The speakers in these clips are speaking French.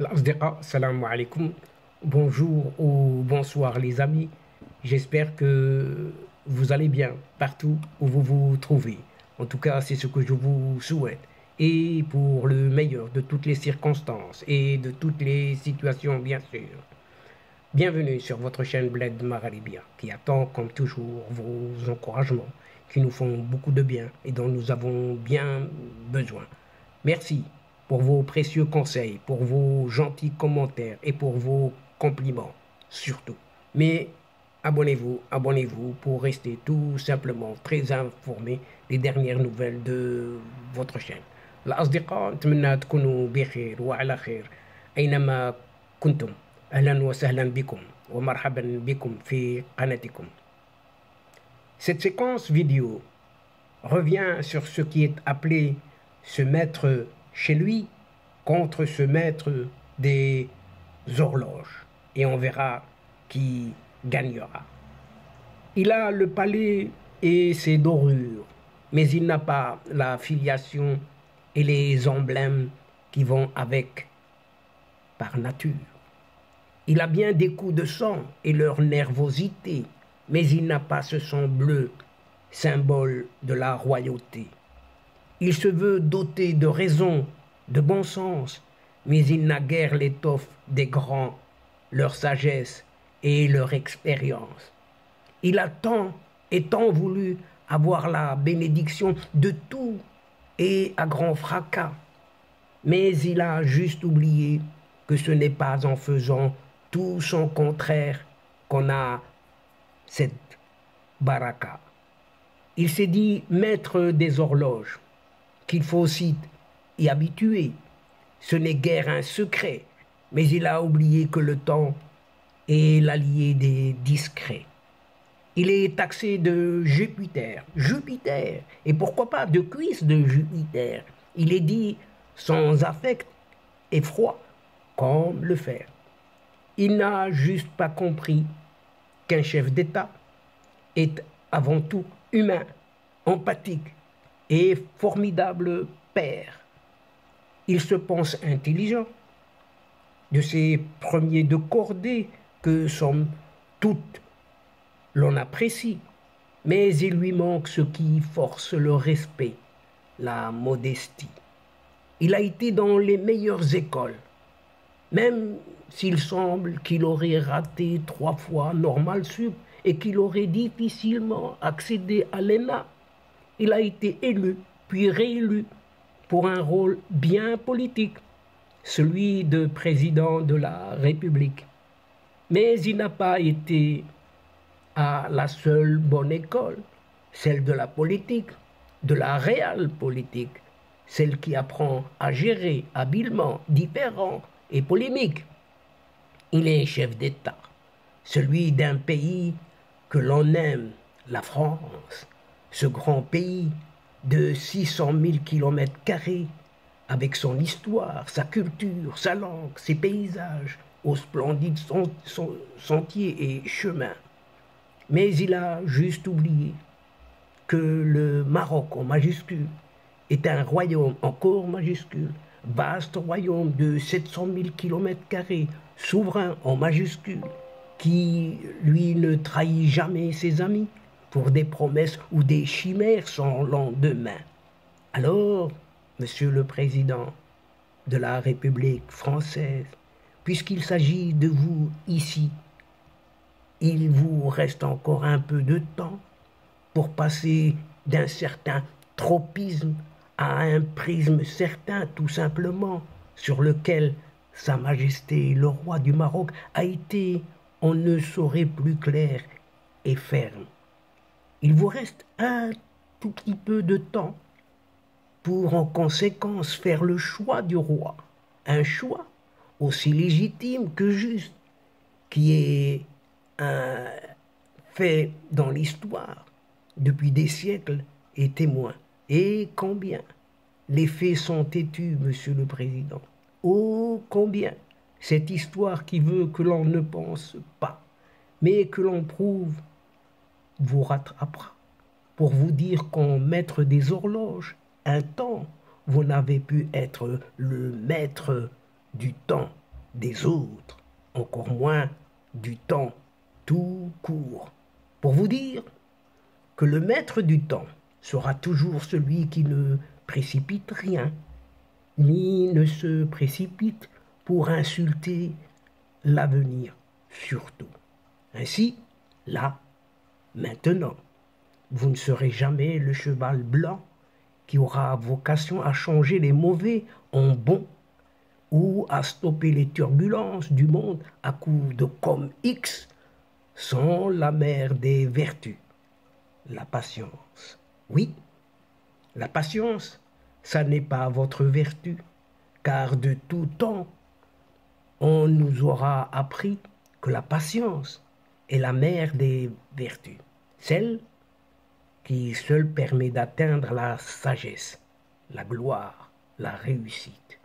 الأصدقاء السلام عليكم. Bonjour ou bonsoir les amis. J'espère que vous allez bien partout où vous vous trouvez. En tout cas, c'est ce que je vous souhaite. Et pour le meilleur de toutes les circonstances et de toutes les situations, bien sûr. Bienvenue sur votre chaîne Bled Maralibia, qui attend comme toujours vos encouragements, qui nous font beaucoup de bien et dont nous avons bien besoin. Merci pour vos précieux conseils, pour vos gentils commentaires et pour vos compliments, surtout. Mais abonnez-vous pour rester tout simplement très informé des dernières nouvelles de votre chaîne. الأصدقاء نتمنى تكونوا بخير وعلى خير أينما كنتم. أهلا وسهلا بكم ومرحبا بكم في قناتكم. Cette séquence vidéo revient sur ce qui est appelé se mettre chez lui contre se mettre des horloges. Et on verra qui gagnera. Il a le palais et ses dorures, mais il n'a pas la filiation et les emblèmes qui vont avec par nature. Il a bien des coups de sang et leur nervosité, mais il n'a pas ce sang bleu, symbole de la royauté. Il se veut doté de raison, de bon sens, mais il n'a guère l'étoffe des grands, leur sagesse et leur expérience. Il a tant et tant voulu avoir la bénédiction de tout et à grand fracas, mais il a juste oublié que ce n'est pas en faisant tout son contraire qu'on a cette baraka. Il s'est dit maître des horloges, qu'il faut aussi y habituer. Ce n'est guère un secret, mais il a oublié que le temps est l'allié des discrets. Il est taxé de Jupiter, et pourquoi pas de cuisse de Jupiter. Il est dit sans affect et froid comme le fer. Il n'a juste pas compris qu'un chef d'État est avant tout humain, empathique et formidable père. Il se pense intelligent, de ces premiers de cordée que somme toute l'on apprécie, mais il lui manque ce qui force le respect, la modestie. Il a été dans les meilleures écoles, même s'il semble qu'il aurait raté 3 fois Normal Sup et qu'il aurait difficilement accédé à l'ENA. Il a été élu, puis réélu, pour un rôle bien politique, celui de président de la République. Mais il n'a pas été à la seule bonne école, celle de la politique, de la réelle politique, celle qui apprend à gérer habilement, différent et polémique. Il est chef d'État, celui d'un pays que l'on aime, la France, ce grand pays de 600 000 km², avec son histoire, sa culture, sa langue, ses paysages, aux splendides sentiers et chemins. Mais il a juste oublié que le Maroc en majuscule est un royaume encore majuscule, vaste royaume de 700 000 km², souverain en majuscule, qui, lui, ne trahit jamais ses amis pour des promesses ou des chimères sans lendemain. Alors, Monsieur le Président de la République française, puisqu'il s'agit de vous ici, il vous reste encore un peu de temps pour passer d'un certain tropisme à un prisme certain, tout simplement, sur lequel Sa Majesté le roi du Maroc a été, on ne saurait plus clair et ferme. Il vous reste un tout petit peu de temps pour en conséquence faire le choix du roi, un choix aussi légitime que juste, qui est un fait dans l'histoire depuis des siècles et témoin. Et combien les faits sont têtus, Monsieur le Président. Oh, combien cette histoire qui veut que l'on ne pense pas, mais que l'on prouve, vous rattrapera pour vous dire qu'en maître des horloges, un temps, vous n'avez pu être le maître du temps. des autres, encore moins du temps tout court. Pour vous dire que le maître du temps sera toujours celui qui ne précipite rien, ni ne se précipite pour insulter l'avenir surtout. Ainsi, là, maintenant, vous ne serez jamais le cheval blanc qui aura vocation à changer les mauvais en bons ou à stopper les turbulences du monde à coups de comme X sans la mère des vertus, la patience. Oui, la patience, ça n'est pas votre vertu, car de tout temps, on nous aura appris que la patience est la mère des vertus, celle qui seule permet d'atteindre la sagesse, la gloire, la réussite.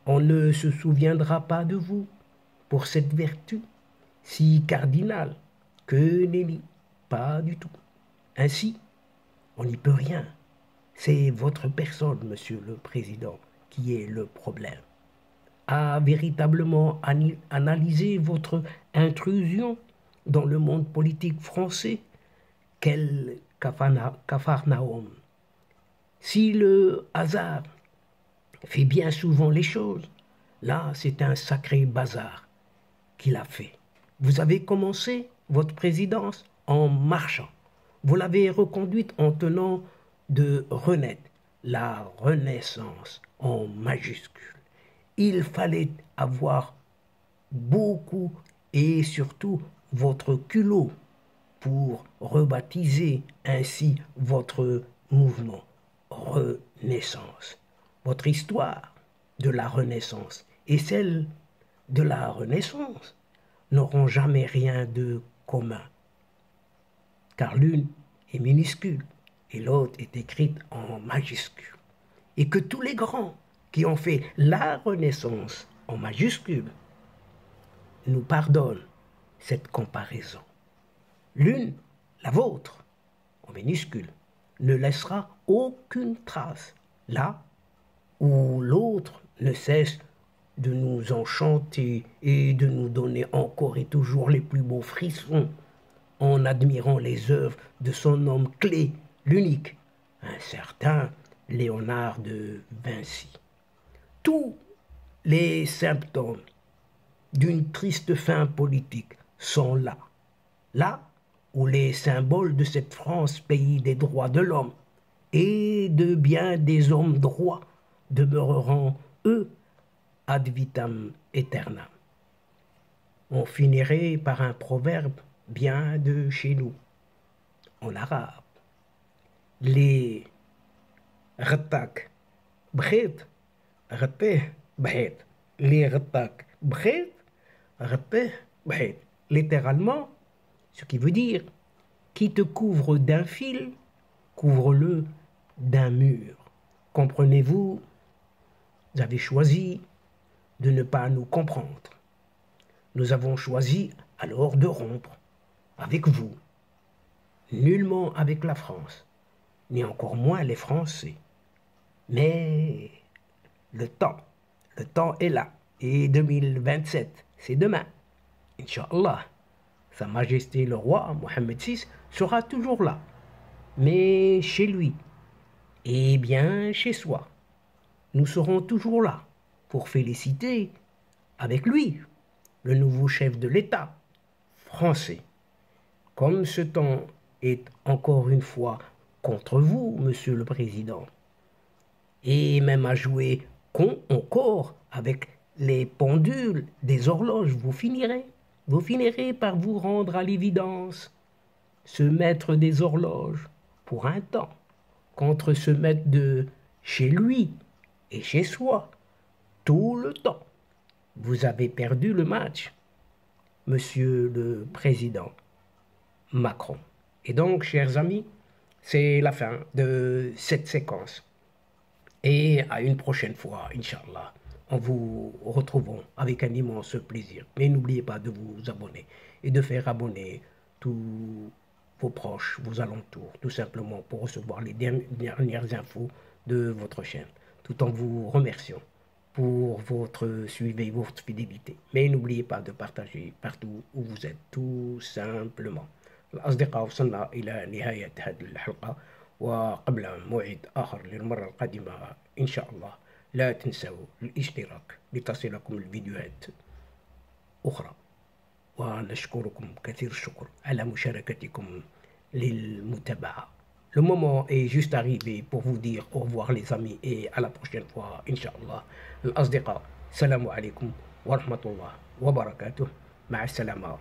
On ne se souviendra pas de vous pour cette vertu si cardinale que nenni, pas du tout. Ainsi, on n'y peut rien. C'est votre personne, Monsieur le Président, qui est le problème. À véritablement analyser votre intrusion dans le monde politique français, quel Capharnaüm. Si le hasard fait bien souvent les choses, là c'est un sacré bazar qu'il a fait. Vous avez commencé votre présidence en marchant. Vous l'avez reconduite en tenant de renaître, la renaissance en majuscule. Il fallait avoir beaucoup et surtout votre culot pour rebaptiser ainsi votre mouvement Renaissance. Votre histoire de la Renaissance et celle de la Renaissance n'auront jamais rien de commun, car l'une est minuscule et l'autre est écrite en majuscule. Et que tous les grands qui ont fait la Renaissance en majuscule nous pardonnent cette comparaison. L'une, la vôtre, en minuscule, ne laissera aucune trace, là où l'autre ne cesse de nous enchanter et de nous donner encore et toujours les plus beaux frissons en admirant les œuvres de son homme clé, l'unique, un certain Léonard de Vinci. Tous les symptômes d'une triste fin politique sont là, là où les symboles de cette France, pays des droits de l'homme et de bien des hommes droits, demeureront, eux, ad vitam aeternam. On finirait par un proverbe bien de chez nous, en arabe. Les رتاك بخيت غطيه بحيط. Les رتاك بخيت غطيه بحيط. Littéralement, ce qui veut dire qui te couvre d'un fil, couvre-le d'un mur. Comprenez-vous? Vous avez choisi de ne pas nous comprendre. Nous avons choisi alors de rompre avec vous, nullement avec la France, ni encore moins les Français. Mais le temps est là. Et 2027, c'est demain. Inch'Allah, Sa Majesté le roi Mohammed VI sera toujours là. Mais chez lui, et bien chez soi, nous serons toujours là pour féliciter avec lui le nouveau chef de l'État français. Comme ce temps est encore une fois contre vous, Monsieur le Président, et même à jouer encore avec les pendules des horloges, vous finirez par vous rendre à l'évidence, ce maître des horloges, pour un temps, contre ce maître de chez lui et chez soi, tout le temps. Vous avez perdu le match, Monsieur le Président Macron. Et donc, chers amis, c'est la fin de cette séquence. Et à une prochaine fois, Inch'Allah, on vous retrouvons avec un immense plaisir. Mais n'oubliez pas de vous abonner et de faire abonner tous vos proches, vos alentours, tout simplement pour recevoir les dernières infos de votre chaîne, tout en vous remerciant pour votre suivi et votre fidélité. Mais n'oubliez pas de partager partout où vous êtes, tout simplement. الأصدقاء وصلنا إلى نهاية هذه الحلقة، وقبل موعد آخر للمرة القادمة إن شاء الله لا تنسوا الاشتراك لتصلكم الفيديوهات أخرى. ونشكركم كثير الشكر على مشاركتكم للمتابعة. Le moment est juste arrivé pour vous dire au revoir les amis et à la prochaine fois Inch'Allah. الأصدقاء السلام عليكم ورحمة الله وبركاته. مع السلامة.